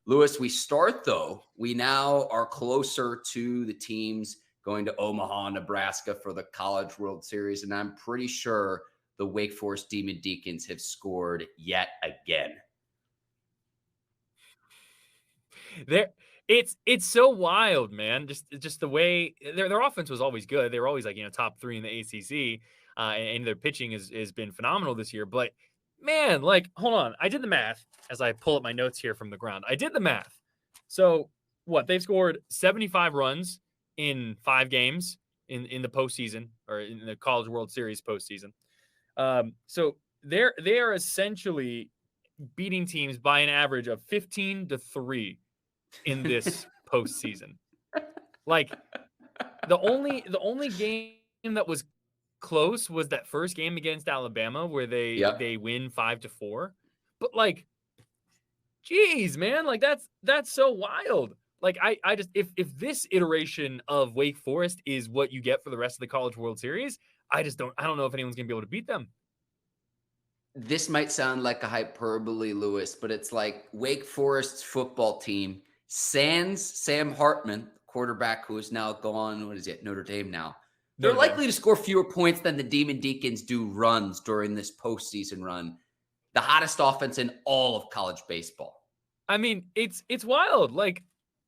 Lewis, we start though. We now are closer to the teams going to Omaha, Nebraska for the College World Series. And I'm pretty sure the Wake Forest Demon Deacons have scored yet again. It's so wild, man. Just the way their offense was always good. They were always like, top 3 in the ACC, and their pitching has been phenomenal this year. But man, like, hold on, I did the math as I pull up my notes here from the ground. I did the math. So what they've scored 75 runs in 5 games in the postseason, or in the College World Series postseason. So they are essentially beating teams by an average of 15-3 in this postseason. Like the only game that was close was that first game against Alabama where they win 5-4. But like, geez, man, like that's so wild. Like I just if this iteration of Wake Forest is what you get for the rest of the College World Series, I don't know if anyone's gonna be able to beat them. This might sound like a hyperbole, Lewis, but it's like Wake Forest's football team, sans Sam Hartman, quarterback who is now gone, Notre Dame now. They're likely to score fewer points than the Demon Deacons do runs during this postseason run. The hottest offense in all of college baseball. I mean, it's wild. Like,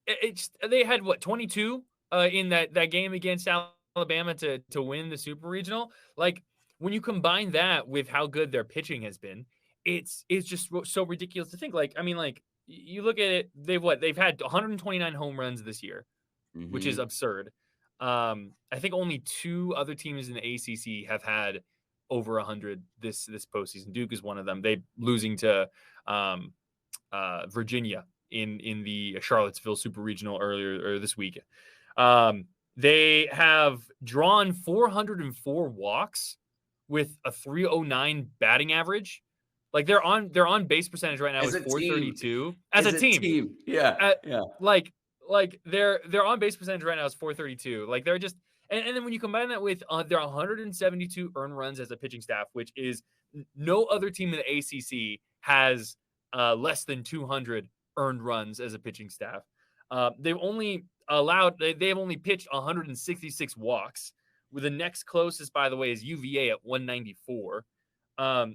they had what 22 in that game against Alabama to win the Super Regional. Like, when you combine that with how good their pitching has been, it's just so ridiculous to think. Like, I mean, like, you look at it, they've had 129 home runs this year, which is absurd. I think only 2 other teams in the ACC have had over 100 this postseason. Duke is one of them. They losing to Virginia in the Charlottesville Super Regional earlier this week. They have drawn 404 walks with a 309 batting average. Like their on base percentage right now is 432 as a team. Yeah. Like their on base percentage right now is 432. Like they're just and then when you combine that with their 172 earned runs as a pitching staff, which is no other team in the ACC has less than 200 earned runs as a pitching staff. They've only pitched 166 walks. With the next closest, by the way, is UVA at 194.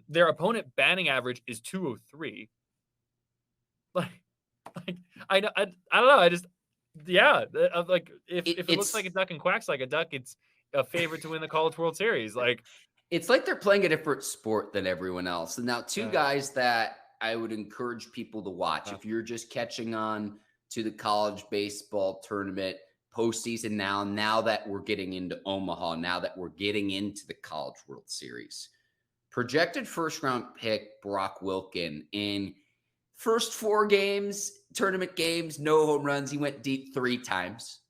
Their opponent batting average is 203. Like I don't know. Like if it looks like a duck and quacks like a duck, it's a favorite to win the College World Series. Like it's like they're playing a different sport than everyone else. And now 2 guys that I would encourage people to watch if you're just catching on to the college baseball tournament postseason now that we're getting into Omaha, now that we're getting into the College World Series. Projected first-round pick Brock Wilken in first 4 games, tournament games, no home runs. He went deep 3 times.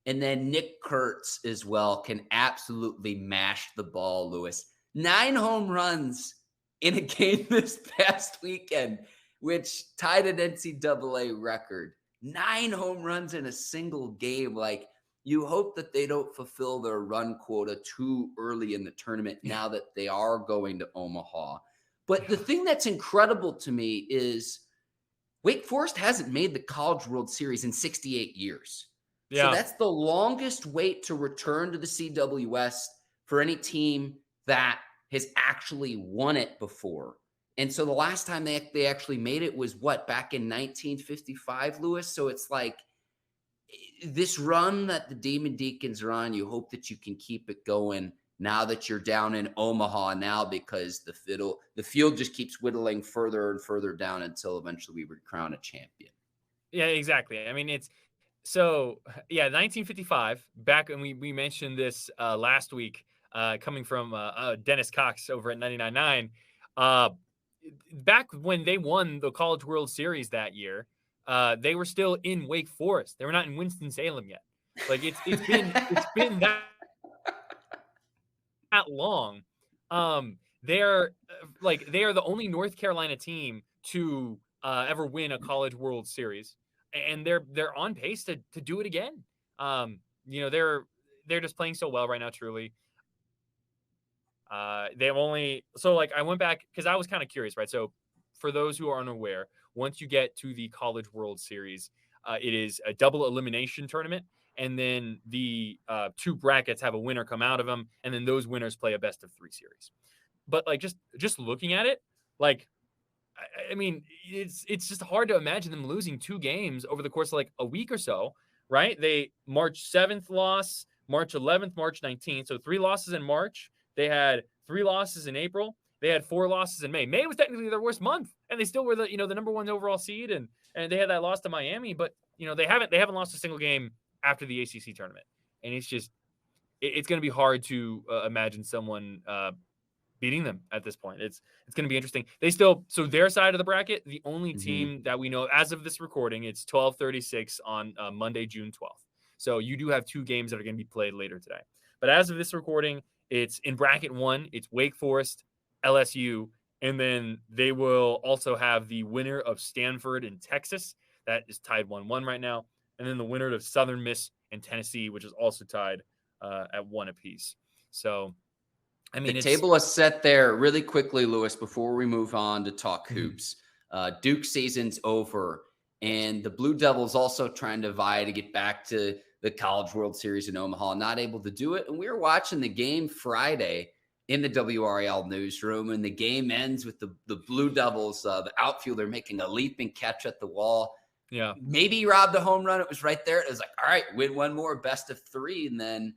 And then Nick Kurtz as well can absolutely mash the ball, Lewis. 9 home runs in a game this past weekend, which tied an NCAA record. 9 home runs in a single game. Like, you hope that they don't fulfill their run quota too early in the tournament now that they are going to Omaha. But the thing that's incredible to me is Wake Forest hasn't made the College World Series in 68 years. Yeah. So that's the longest wait to return to the CWS for any team that has actually won it before. And so the last time they actually made it was back in 1955, Lewis? So it's like this run that the Demon Deacons are on, you hope that you can keep it going now that you're down in Omaha now, because the field just keeps whittling further and further down until eventually we would crown a champion. Yeah, exactly. I mean, 1955, back, and we mentioned this last week, coming from Dennis Cox over at 99.9. Back when they won the College World Series that year, they were still in Wake Forest. They were not in Winston-Salem yet. Like it's been that long. They are the only North Carolina team to ever win a College World Series, and they're on pace to do it again. They're just playing so well right now, truly. I went back because I was kind of curious, right? So for those who are unaware, once you get to the College World Series, it is a double elimination tournament. And then the 2 brackets have a winner come out of them. And then those winners play a best of 3 series. But like, just looking at it, like, I mean, it's just hard to imagine them losing 2 games over the course of like a week or so, right? They March 7th loss, March 11th, March 19th. So 3 losses in March. They had 3 losses in April. They had 4 losses in May. May was technically their worst month, and they still were the number 1 overall seed, and they had that loss to Miami. But they haven't lost a single game after the ACC tournament, and it's just it's going to be hard to imagine someone beating them at this point. It's going to be interesting. So their side of the bracket, the only team that we know as of this recording, it's 12:36 on Monday, June 12th. So you do have 2 games that are going to be played later today. But as of this recording, it's in bracket 1, it's Wake Forest, LSU, and then they will also have the winner of Stanford and Texas. That is tied 1-1 right now. And then the winner of Southern Miss and Tennessee, which is also tied at 1 apiece. So, I mean, the table is set there really quickly, Lewis, before we move on to talk hoops. Duke season's over, and the Blue Devils also trying to vie to get back to the College World Series in Omaha, not able to do it. And we were watching the game Friday in the WRAL newsroom, and the game ends with the Blue Devils, the outfielder making a leaping catch at the wall. Yeah. Maybe he robbed a home run. It was right there. It was like, all right, win 1 more, best of 3. And then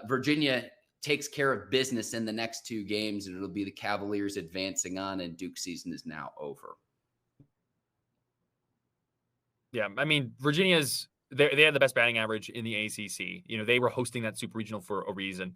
Virginia takes care of business in the next 2 games, and it'll be the Cavaliers advancing on, and Duke season is now over. Yeah, I mean, Virginia's they had the best batting average in the ACC. They were hosting that super regional for a reason.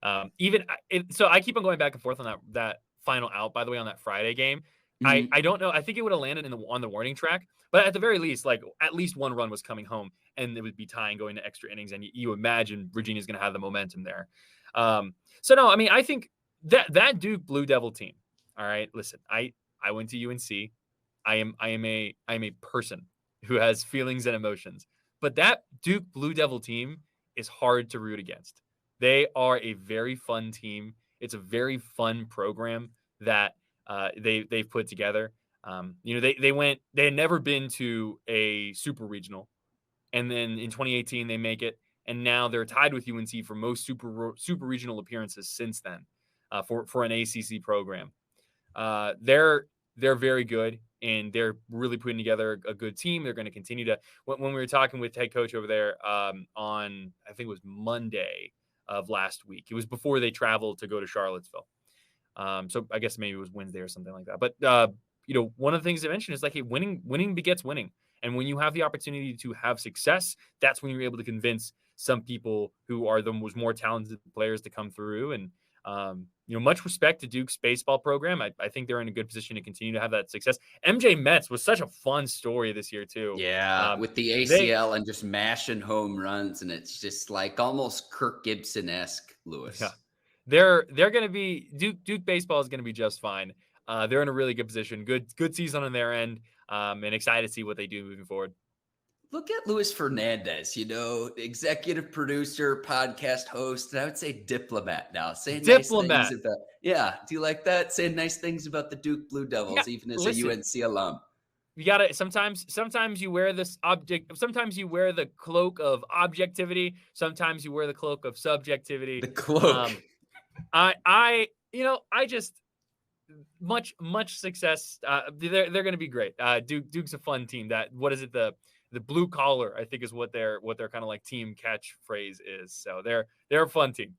So I keep on going back and forth on that final out, by the way, on that Friday game. I don't know. I think it would have landed on the warning track, but at the very least, like, at least 1 run was coming home, and it would be tying going to extra innings. And you imagine Virginia's going to have the momentum there. So no, I mean, I think that Duke Blue Devil team. All right, listen, I went to UNC. I am a person who has feelings and emotions, but that Duke Blue Devil team is hard to root against. They are a very fun team. It's a very fun program that they've put together. They had never been to a super regional, and then in 2018 they make it, and now they're tied with UNC for most super regional appearances since then for an ACC program. They're very good, and they're really putting together a good team. They're going to continue to. When we were talking with head coach over there on, I think it was Monday of last week, it was before they traveled to go to Charlottesville. So I guess maybe it was Wednesday or something like that. But one of the things they mentioned is like, hey, winning begets winning. And when you have the opportunity to have success, that's when you're able to convince some people who are the more talented players to come through. And much respect to Duke's baseball program. I think they're in a good position to continue to have that success. MJ Metz was such a fun story this year too. Yeah, with the ACL and just mashing home runs, and it's just like almost Kirk Gibson-esque, Lewis. Yeah. They're going to be Duke baseball is going to be just fine. They're in a really good position. Good season on their end, and excited to see what they do moving forward. Look at Luis Fernandez, executive producer, podcast host, and I would say diplomat now. Saying nice things about, yeah. Do you like that? Saying nice things about the Duke Blue Devils, even as a UNC alum. You gotta sometimes you wear this sometimes you wear the cloak of objectivity, sometimes you wear the cloak of subjectivity. The cloak. I just much success. They're going to be great. Duke's a fun team. The blue collar, I think, is what their kind of like team catchphrase is. So they're a fun team.